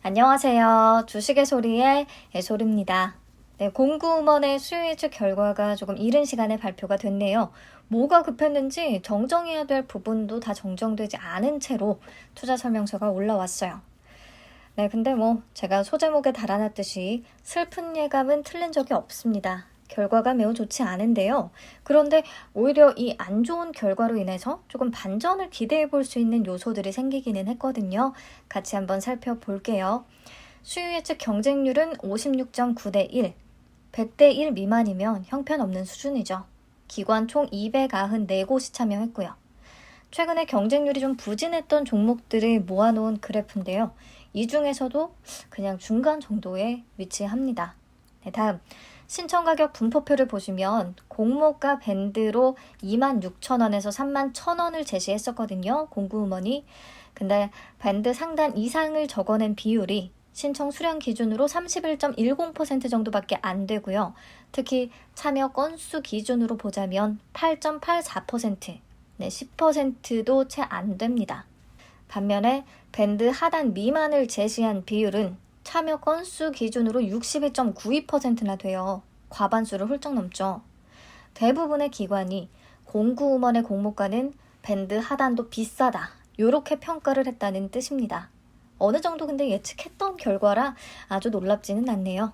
안녕하세요. 주식의 소리의 애소리입니다. 네, 공구음원의 수요 예측 결과가 조금 이른 시간에 발표가 됐네요. 뭐가 급했는지 정정해야 될 부분도 다 정정되지 않은 채로 투자 설명서가 올라왔어요. 네, 근데 제가 소제목에 달아놨듯이 슬픈 예감은 틀린 적이 없습니다. 결과가 매우 좋지 않은데요. 그런데 오히려 이 안 좋은 결과로 인해서 조금 반전을 기대해 볼 수 있는 요소들이 생기기는 했거든요. 같이 한번 살펴볼게요. 수요 예측 경쟁률은 56.9대 1, 100대 1 미만이면 형편없는 수준이죠. 기관 총 294곳이 참여했고요. 최근에 경쟁률이 좀 부진했던 종목들을 모아놓은 그래프인데요. 이 중에서도 그냥 중간 정도에 위치합니다. 네, 다음 신청가격 분포표를 보시면 공모가 밴드로 26,000원에서 31,000원을 제시했었거든요. 공구음원이. 근데 밴드 상단 이상을 적어낸 비율이 신청 수량 기준으로 31.10% 정도밖에 안 되고요. 특히 참여 건수 기준으로 보자면 8.84%, 네, 10%도 채 안 됩니다. 반면에 밴드 하단 미만을 제시한 비율은 참여 건수 기준으로 62.92%나 돼요. 과반수를 훌쩍 넘죠. 대부분의 기관이 공구음원의 공모가는 밴드 하단도 비싸다, 이렇게 평가를 했다는 뜻입니다. 어느 정도 근데 예측했던 결과라 아주 놀랍지는 않네요.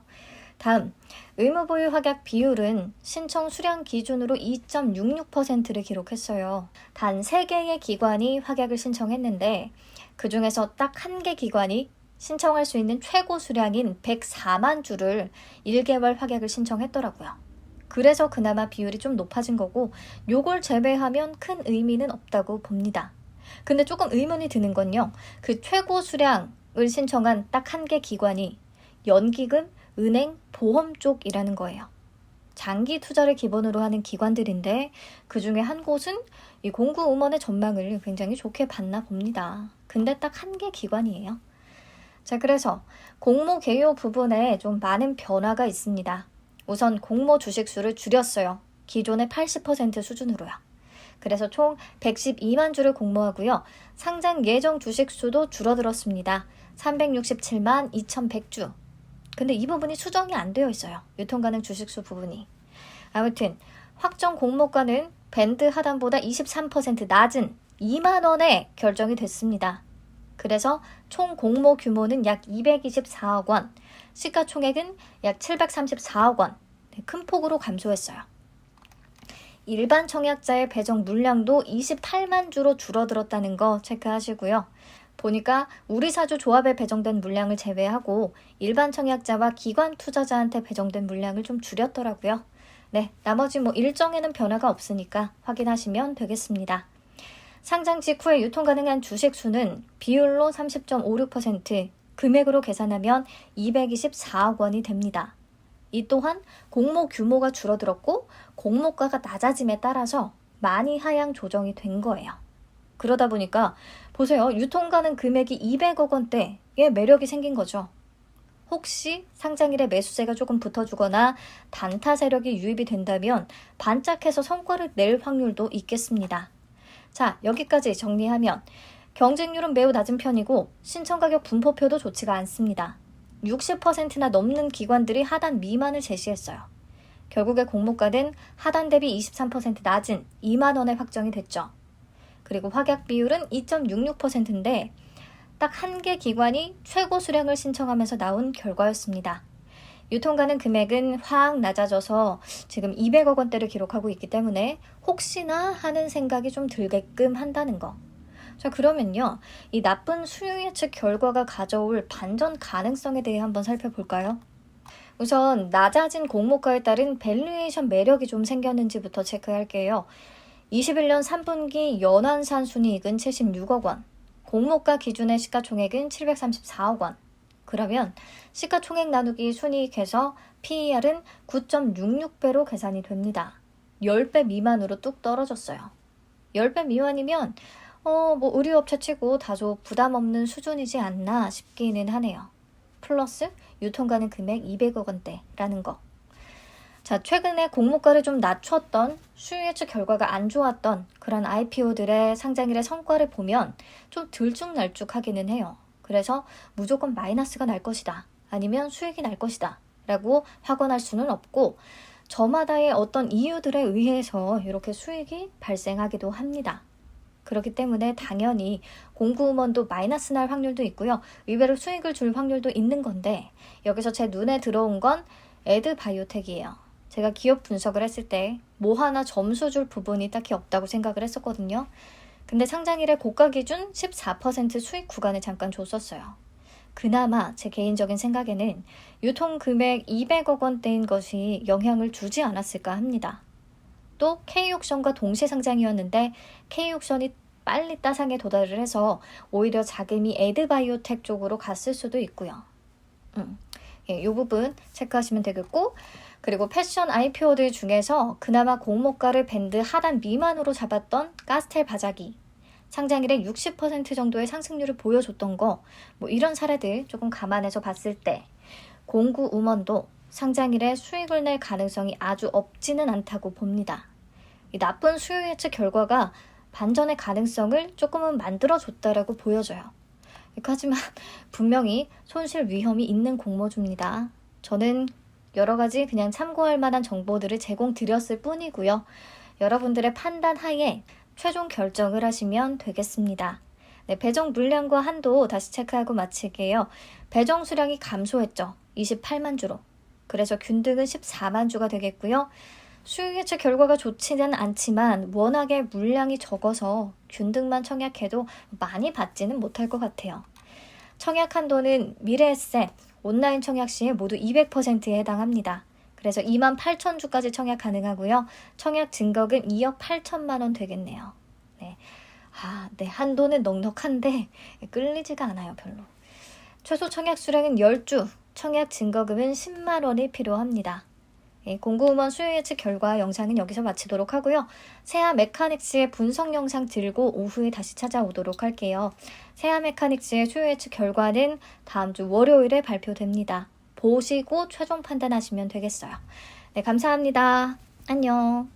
다음, 의무보유 확약 비율은 신청 수량 기준으로 2.66%를 기록했어요. 단 3개의 기관이 확약을 신청했는데 그 중에서 딱 1개 기관이 신청할 수 있는 최고 수량인 104만 주를 1개월 확약을 신청했더라고요. 그래서 그나마 비율이 좀 높아진 거고 요걸 제외하면 큰 의미는 없다고 봅니다. 근데 조금 의문이 드는 건요. 그 최고 수량을 신청한 딱 1개 기관이 연기금, 은행, 보험 쪽이라는 거예요. 장기 투자를 기본으로 하는 기관들인데 그 중에 한 곳은 이 공구음원의 전망을 굉장히 좋게 봤나 봅니다. 근데 딱 1개 기관이에요. 자, 그래서 공모 개요 부분에 좀 많은 변화가 있습니다. 우선 공모 주식 수를 줄였어요. 기존의 80% 수준으로요. 그래서 총 112만 주를 공모하고요. 상장 예정 주식 수도 줄어들었습니다. 367만 2,100주. 근데 이 부분이 수정이 안 되어 있어요. 유통 가능 주식 수 부분이. 아무튼 확정 공모가는 밴드 하단보다 23% 낮은 2만 원에 결정이 됐습니다. 그래서 총 공모 규모는 약 224억 원, 시가총액은 약 734억 원, 큰 폭으로 감소했어요. 일반 청약자의 배정 물량도 28만 주로 줄어들었다는 거 체크하시고요. 보니까 우리사주 조합에 배정된 물량을 제외하고 일반 청약자와 기관 투자자한테 배정된 물량을 좀 줄였더라고요. 네, 나머지 일정에는 변화가 없으니까 확인하시면 되겠습니다. 상장 직후에 유통 가능한 주식 수는 비율로 30.56%, 금액으로 계산하면 224억 원이 됩니다. 이 또한 공모 규모가 줄어들었고 공모가가 낮아짐에 따라서 많이 하향 조정이 된 거예요. 그러다 보니까 보세요. 유통 가능 금액이 200억 원대의 매력이 생긴 거죠. 혹시 상장일에 매수세가 조금 붙어주거나 단타 세력이 유입이 된다면 반짝해서 성과를 낼 확률도 있겠습니다. 자, 여기까지 정리하면 경쟁률은 매우 낮은 편이고 신청가격 분포표도 좋지가 않습니다. 60%나 넘는 기관들이 하단 미만을 제시했어요. 결국에 공모가는 하단 대비 23% 낮은 2만 원에 확정이 됐죠. 그리고 확약 비율은 2.66%인데 딱 1개 기관이 최고 수량을 신청하면서 나온 결과였습니다. 유통 가능 금액은 확 낮아져서 지금 200억 원대를 기록하고 있기 때문에 혹시나 하는 생각이 좀 들게끔 한다는 거. 자, 그러면요. 이 나쁜 수요 예측 결과가 가져올 반전 가능성에 대해 한번 살펴볼까요? 우선 낮아진 공모가에 따른 밸류에이션 매력이 좀 생겼는지부터 체크할게요. 21년 3분기 연환산 순이익은 76억 원, 공모가 기준의 시가총액은 734억 원. 그러면 시가총액 나누기 순이익해서 PER은 9.66배로 계산이 됩니다. 10배 미만으로 뚝 떨어졌어요. 10배 미만이면 의류업체 치고 다소 부담 없는 수준이지 않나 싶기는 하네요. 플러스 유통 가능 금액 200억 원대라는 거. 자, 최근에 공모가를 좀 낮췄던 수요 예측 결과가 안 좋았던 그런 IPO들의 상장일의 성과를 보면 좀 들쭉날쭉하기는 해요. 그래서 무조건 마이너스가 날 것이다. 아니면 수익이 날 것이다. 라고 확언할 수는 없고 저마다의 어떤 이유들에 의해서 이렇게 수익이 발생하기도 합니다. 그렇기 때문에 당연히 공구음원도 마이너스 날 확률도 있고요. 의외로 수익을 줄 확률도 있는 건데 여기서 제 눈에 들어온 건 에드바이오텍이에요. 제가 기업 분석을 했을 때 뭐 하나 점수 줄 부분이 딱히 없다고 생각을 했었거든요. 근데 상장일에 고가 기준 14% 수익 구간을 잠깐 줬었어요. 그나마 제 개인적인 생각에는 유통금액 200억 원대인 것이 영향을 주지 않았을까 합니다. 또 K옥션과 동시 상장이었는데 K옥션이 빨리 따상에 도달을 해서 오히려 자금이 에드바이오텍 쪽으로 갔을 수도 있고요. 이 부분 체크하시면 되겠고 그리고 패션 IPO들 중에서 그나마 공모가를 밴드 하단 미만으로 잡았던 가스텔 바자기 상장일에 60% 정도의 상승률을 보여줬던 거 뭐 이런 사례들 조금 감안해서 봤을 때 공구음원도 상장일에 수익을 낼 가능성이 아주 없지는 않다고 봅니다. 이 나쁜 수요 예측 결과가 반전의 가능성을 조금은 만들어줬다라고 보여져요. 하지만 분명히 손실 위험이 있는 공모주입니다. 저는 여러 가지 그냥 참고할 만한 정보들을 제공드렸을 뿐이고요. 여러분들의 판단 하에 최종 결정을 하시면 되겠습니다. 네, 배정 물량과 한도 다시 체크하고 마칠게요. 배정 수량이 감소했죠. 28만 주로. 그래서 균등은 14만 주가 되겠고요. 수익 예측 결과가 좋지는 않지만 워낙에 물량이 적어서 균등만 청약해도 많이 받지는 못할 것 같아요. 청약 한도는 미래에셋, 온라인 청약 시에 모두 200%에 해당합니다. 그래서 28,000주까지 청약 가능하고요. 청약 증거금 2억 8천만 원 되겠네요. 네. 네, 한도는 넉넉한데 끌리지가 않아요, 별로. 최소 청약 수량은 10주, 청약 증거금은 10만 원이 필요합니다. 공구음원 수요 예측 결과 영상은 여기서 마치도록 하고요. 세아 메카닉스의 분석 영상 들고 오후에 다시 찾아오도록 할게요. 세아 메카닉스의 수요 예측 결과는 다음 주 월요일에 발표됩니다. 보시고 최종 판단하시면 되겠어요. 네, 감사합니다. 안녕.